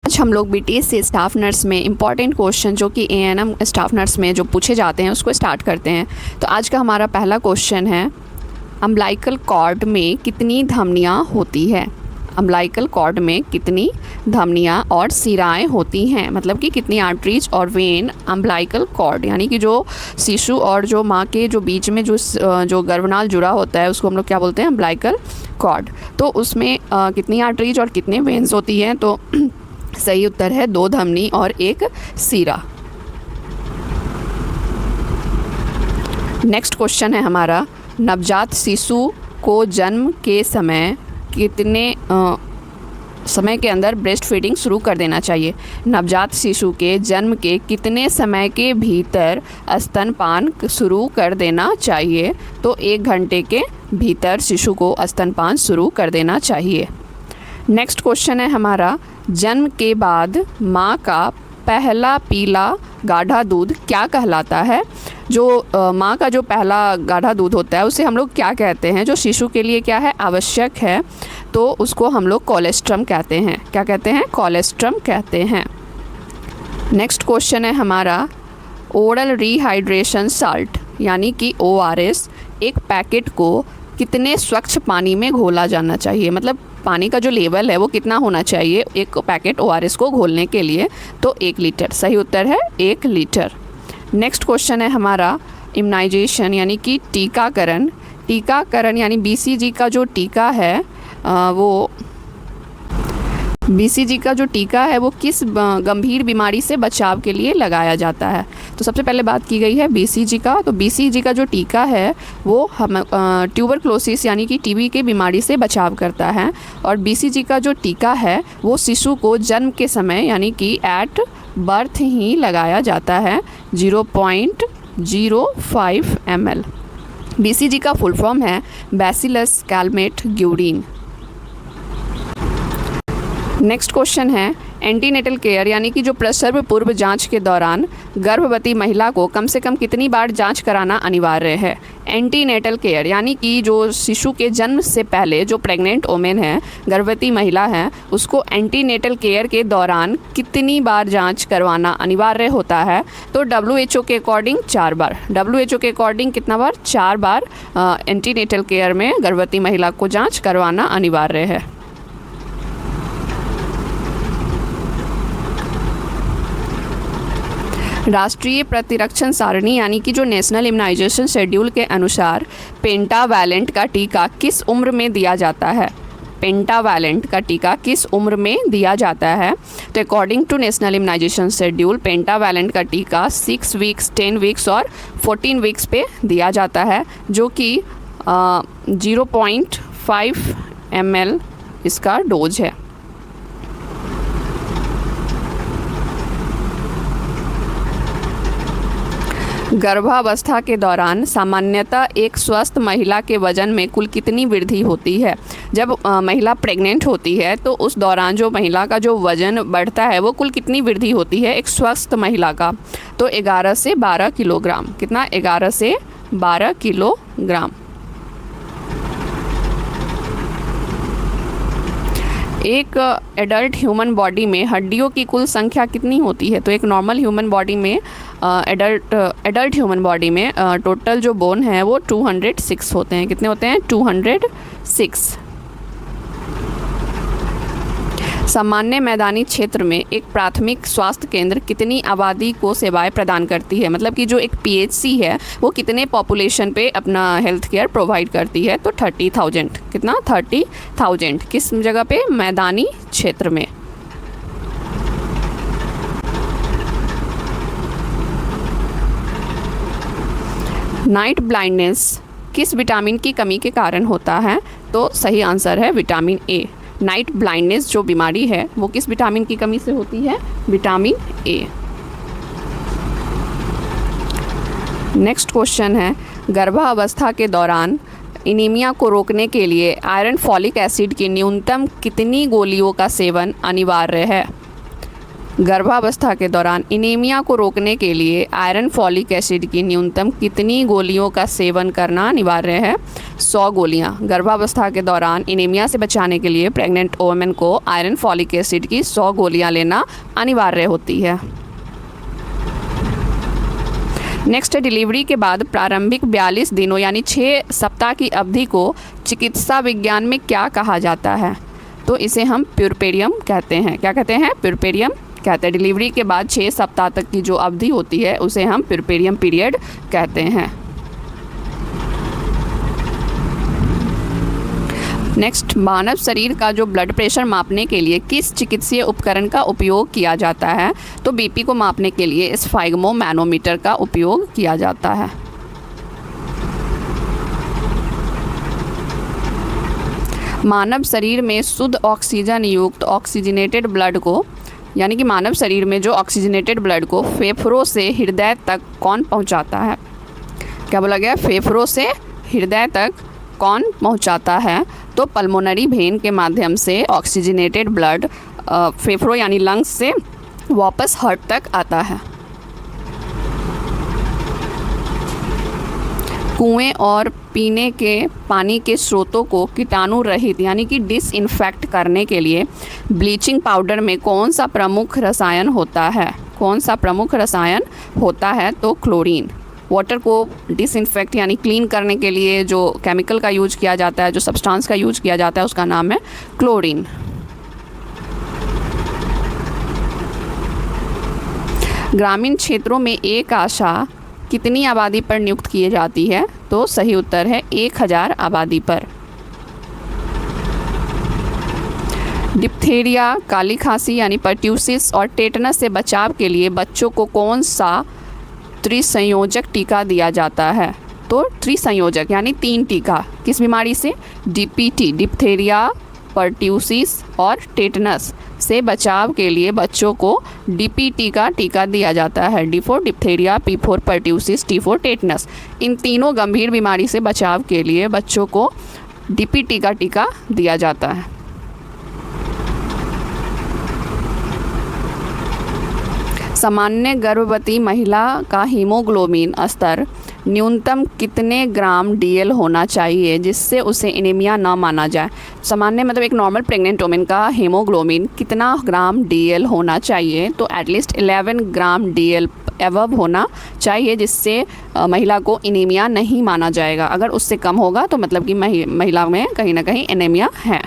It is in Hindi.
आज हम लोग बीटीएस से स्टाफ नर्स में इम्पॉर्टेंट क्वेश्चन जो कि एएनएम स्टाफ नर्स में जो पूछे जाते हैं उसको स्टार्ट करते हैं। तो आज का हमारा पहला क्वेश्चन है, अम्बिलिकल कॉर्ड में कितनी धमनियाँ होती है। अम्बिलिकल कॉर्ड में कितनी धमनियाँ और सिराएं होती हैं, मतलब कि कितनी आर्टरीज और वेन अम्बिलिकल कॉर्ड यानी कि जो शिशु और जो माँ के जो बीच में जो गर्भनाल जुड़ा होता है उसको हम लोग क्या बोलते हैं, अम्बिलिकल कॉर्ड। तो उसमें कितनी आर्टरीज और कितने वेन्स होती हैं, तो सही उत्तर है 2 धमनी और 1 सिरा। नेक्स्ट क्वेश्चन है हमारा, नवजात शिशु को जन्म के समय कितने समय के अंदर ब्रेस्ट फीडिंग शुरू कर देना चाहिए। नवजात शिशु के जन्म के कितने समय के भीतर स्तनपान शुरू कर देना चाहिए, तो 1 घंटे के भीतर शिशु को स्तनपान शुरू कर देना चाहिए। नेक्स्ट क्वेश्चन है हमारा, जन्म के बाद माँ का पहला पीला गाढ़ा दूध क्या कहलाता है। जो माँ का जो पहला गाढ़ा दूध होता है उसे हम लोग क्या कहते हैं, जो शिशु के लिए क्या है, आवश्यक है, तो उसको हम लोग कोलेस्ट्रम कहते हैं। क्या कहते हैं, कोलेस्ट्रम कहते हैं। नेक्स्ट क्वेश्चन है हमारा, ओरल रिहाइड्रेशन साल्ट यानी कि ORS एक पैकेट को कितने स्वच्छ पानी में घोला जाना चाहिए, मतलब पानी का जो लेवल है वो कितना होना चाहिए एक पैकेट ORS को घोलने के लिए, तो 1 लीटर। सही उत्तर है 1 लीटर। नेक्स्ट क्वेश्चन है हमारा, इम्यूनाइजेशन यानी कि टीकाकरण। टीकाकरण यानी BCG का जो टीका है वो BCG का जो टीका है वो किस गंभीर बीमारी से बचाव के लिए लगाया जाता है। तो सबसे पहले बात की गई है BCG का, तो BCG का जो टीका है वो हम ट्यूबरक्लोसिस यानी कि TB के बीमारी से बचाव करता है। और BCG का जो टीका है वो शिशु को जन्म के समय यानी कि एट बर्थ ही लगाया जाता है, 0.05 ml। BCG का फुल फॉर्म है bacillus Calmette Guérin. Next question है, एंटीनेटल केयर यानी कि जो प्रसव पूर्व जांच के दौरान गर्भवती महिला को कम से कम कितनी बार जांच कराना अनिवार्य है। एंटीनेटल केयर यानी कि जो शिशु के जन्म से पहले जो प्रेग्नेंट वोमेन है, गर्भवती महिला है, उसको एंटीनेटल केयर के दौरान कितनी बार जांच करवाना अनिवार्य होता है, तो WHO के अकॉर्डिंग 4 बार। WHO के अकॉर्डिंग कितना बार, 4 बार एंटीनेटल केयर में गर्भवती महिला को जाँच करवाना अनिवार्य है। राष्ट्रीय प्रतिरक्षण सारणी यानी कि जो नेशनल इम्यूनाइजेशन शेड्यूल के अनुसार पेंटावैलेंट का टीका किस उम्र में दिया जाता है। पेंटावैलेंट का टीका किस उम्र में दिया जाता है, तो according to national immunisation schedule pentavalent का टीका 6 वीक्स, 10 वीक्स और 14 वीक्स पे दिया जाता है, जो कि 0.5 ml इसका डोज है। गर्भावस्था के दौरान सामान्यतः एक स्वस्थ महिला के वजन में कुल कितनी वृद्धि होती है। जब महिला प्रेग्नेंट होती है तो उस दौरान जो महिला का जो वजन बढ़ता है वो कुल कितनी वृद्धि होती है एक स्वस्थ महिला का, तो 11 से 12 किलोग्राम। कितना, 11 से 12 किलोग्राम। एक एडल्ट ह्यूमन बॉडी में हड्डियों की कुल संख्या कितनी होती है, तो एक नॉर्मल ह्यूमन बॉडी में एडल्ट ह्यूमन बॉडी में टोटल जो बोन है वो 206 होते हैं। कितने होते हैं, 206। सामान्य मैदानी क्षेत्र में एक प्राथमिक स्वास्थ्य केंद्र कितनी आबादी को सेवाएं प्रदान करती है, मतलब कि जो एक PHC है वो कितने पॉपुलेशन पे अपना हेल्थ केयर प्रोवाइड करती है, तो 30,000। कितना, 30,000। किस जगह पे, मैदानी क्षेत्र में। नाइट ब्लाइंडनेस किस विटामिन की कमी के कारण होता है, तो सही आंसर है विटामिन A। नाइट ब्लाइंडनेस जो बीमारी है वो किस विटामिन की कमी से होती है, विटामिन A। नेक्स्ट क्वेश्चन है, गर्भावस्था के दौरान एनीमिया को रोकने के लिए आयरन फॉलिक एसिड की न्यूनतम कितनी गोलियों का सेवन अनिवार्य है। गर्भावस्था के दौरान एनीमिया को रोकने के लिए आयरन फॉलिक एसिड की न्यूनतम कितनी गोलियों का सेवन करना अनिवार्य है? 100 गोलियां। गर्भावस्था के दौरान एनीमिया से बचाने के लिए प्रेग्नेंट वुमेन को आयरन फॉलिक एसिड की 100 गोलियां लेना अनिवार्य होती है। नेक्स्ट, डिलीवरी के बाद प्रारंभिक 42 दिनों यानी 6 सप्ताह की अवधि को चिकित्सा विज्ञान में क्या कहा जाता है? तो इसे हम प्यूरपेरियम कहते हैं। क्या कहते हैं? प्यूरपेरियम कहते हैं। डिलीवरी के बाद 6 सप्ताह तक की जो अवधि होती है उसे हम प्यूरपेरियम पीरियड कहते हैं। नेक्स्ट, मानव शरीर का जो ब्लड प्रेशर मापने के लिए किस चिकित्सीय उपकरण का उपयोग किया जाता है? तो बीपी को मापने के लिए स्फाइग्मो मैनोमीटर का उपयोग किया जाता है। मानव शरीर में शुद्ध ऑक्सीजन युक्त ऑक्सीजनेटेड ब्लड को, यानी कि मानव शरीर में जो ऑक्सीजनेटेड ब्लड को फेफड़ों से हृदय तक कौन पहुंचाता है? क्या बोला गया? फेफड़ों से हृदय तक कौन पहुंचाता है? तो पल्मोनरी वेन के माध्यम से ऑक्सीजनेटेड ब्लड फेफड़ों यानी लंग्स से वापस हार्ट तक आता है। कुएं और पीने के पानी के स्रोतों को कीटाणु रहित यानी कि डिसइंफेक्ट करने के लिए ब्लीचिंग पाउडर में कौन सा प्रमुख रसायन होता है? कौन सा प्रमुख रसायन होता है? तो क्लोरीन। वाटर को डिसइंफेक्ट यानी क्लीन करने के लिए जो केमिकल का यूज किया जाता है, जो सब्सटेंस का यूज किया जाता है, उसका नाम है क्लोरीन। ग्रामीण क्षेत्रों में एक आशा कितनी आबादी पर नियुक्त की जाती है? तो सही उत्तर है 1000 आबादी पर। डिप्थीरिया, काली खांसी यानी पर्ट्यूसिस और टेटनस से बचाव के लिए बच्चों को कौन सा त्रिसंयोजक टीका दिया जाता है? तो त्रिसंयोजक यानी 3 टीका किस बीमारी से? डीपीटी, डिप्थीरिया, पर्ट्यूसिस और टेटनस से बचाव के लिए बच्चों को डीपीटी का टीका दिया जाता है। D4 diphtheria, P4 pertussis, T4 tetanus. इन तीनों गंभीर बीमारी से बचाव के लिए बच्चों को डीपीटी का टीका दिया जाता है। सामान्य गर्भवती महिला का हीमोग्लोबिन स्तर न्यूनतम कितने ग्राम DL होना चाहिए जिससे उसे एनीमिया न माना जाए? सामान्य मतलब एक नॉर्मल प्रेग्नेंट वुमेन का हीमोग्लोबिन कितना ग्राम DL होना चाहिए? तो एटलीस्ट 11 ग्राम DL एवब होना चाहिए, जिससे महिला को एनीमिया नहीं माना जाएगा। अगर उससे कम होगा तो मतलब कि महिला में कहीं ना कहीं एनीमिया है।